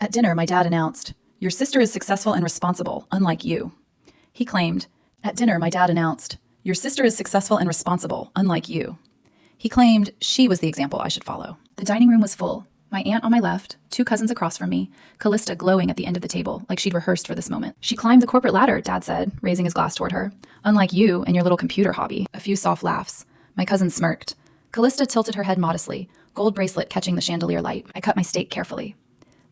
At dinner, my dad announced, "Your sister is successful and responsible, unlike you." He claimed, At dinner, my dad announced, "Your sister is successful and responsible, unlike you." He claimed she was the example I should follow. The dining room was full. My aunt on my left, 2 cousins across from me, Callista glowing at the end of the table, like she'd rehearsed for this moment. "She climbed the corporate ladder," Dad said, raising his glass toward her. "Unlike you and your little computer hobby." A few soft laughs. My cousin smirked. Callista tilted her head modestly, gold bracelet catching the chandelier light. I cut my steak carefully.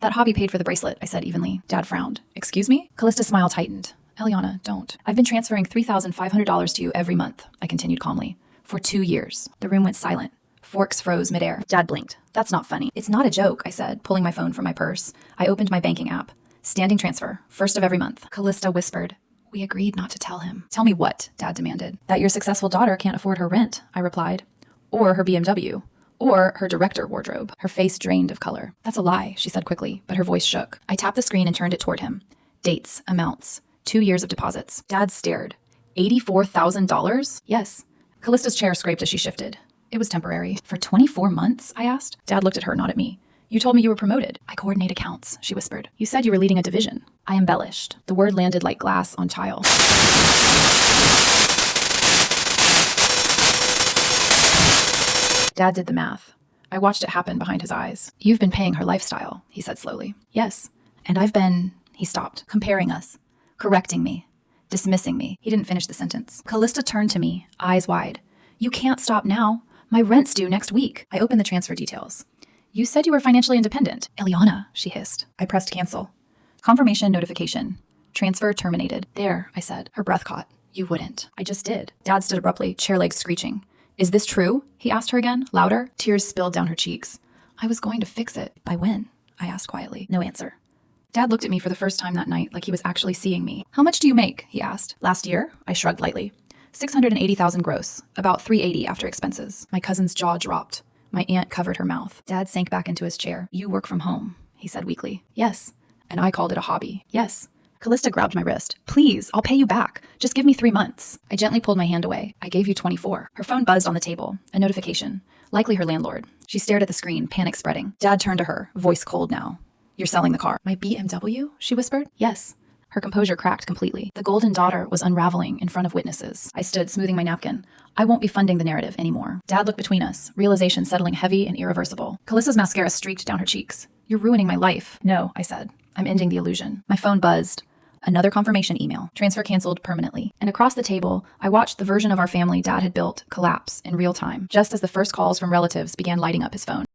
"That hobby paid for the bracelet," I said evenly. Dad frowned. "Excuse me?" Callista's smile tightened. "Eliana, don't. I've been transferring $3,500 to you every month," I continued calmly. "For 2 years." The room went silent. Forks froze midair. Dad blinked. "That's not funny." "It's not a joke," I said, pulling my phone from my purse. I opened my banking app. Standing transfer, first of every month. Callista whispered. "We agreed not to tell him." "Tell me what?" Dad demanded. "That your successful daughter can't afford her rent," I replied. "Or her BMW. Or her director wardrobe." Her face drained of color. "That's a lie," she said quickly, but her voice shook. I tapped the screen and turned it toward him. Dates, amounts, 2 years of deposits. Dad stared. $84,000? Yes. Callista's chair scraped as she shifted. It was temporary. "For 24 months?" I asked. Dad looked at her, not at me. "You told me you were promoted." "I coordinate accounts," she whispered. "You said you were leading a division." I embellished. The word landed like glass on tile. Dad did the math. I watched it happen behind his eyes. "You've been paying her lifestyle," he said slowly. "Yes. And I've been..." He stopped, comparing us, correcting me, dismissing me. He didn't finish the sentence. Callista turned to me, eyes wide. "You can't stop now. My rent's due next week." I opened the transfer details. "You said you were financially independent." "Eliana," she hissed. I pressed cancel. Confirmation notification. Transfer terminated. "There," I said. Her breath caught. "You wouldn't." "I just did." Dad stood abruptly, chair legs screeching. "Is this true?" he asked her again, louder. Tears spilled down her cheeks. "I was going to fix it." "By when?" I asked quietly. No answer. Dad looked at me for the first time that night, like he was actually seeing me. "How much do you make?" he asked. "Last year?" I shrugged lightly. 680,000 gross, about 380 after expenses. My cousin's jaw dropped. My aunt covered her mouth. Dad sank back into his chair. "You work from home," he said weakly. "Yes." And I called it a hobby. "Yes." Callista grabbed my wrist. "Please, I'll pay you back. Just give me 3 months." I gently pulled my hand away. "I gave you 24. Her phone buzzed on the table. A notification. Likely her landlord. She stared at the screen, panic spreading. Dad turned to her, voice cold now. "You're selling the car." "My BMW?" she whispered. "Yes." Her composure cracked completely. The golden daughter was unraveling in front of witnesses. I stood, smoothing my napkin. I won't be funding the narrative anymore. Dad looked between us, realization settling heavy and irreversible. Callista's mascara streaked down her cheeks. "You're ruining my life." "No," I said. "I'm ending the illusion." My phone buzzed. Another confirmation email. Transfer canceled permanently. And across the table, I watched the version of our family Dad had built collapse in real time, just as the first calls from relatives began lighting up his phone.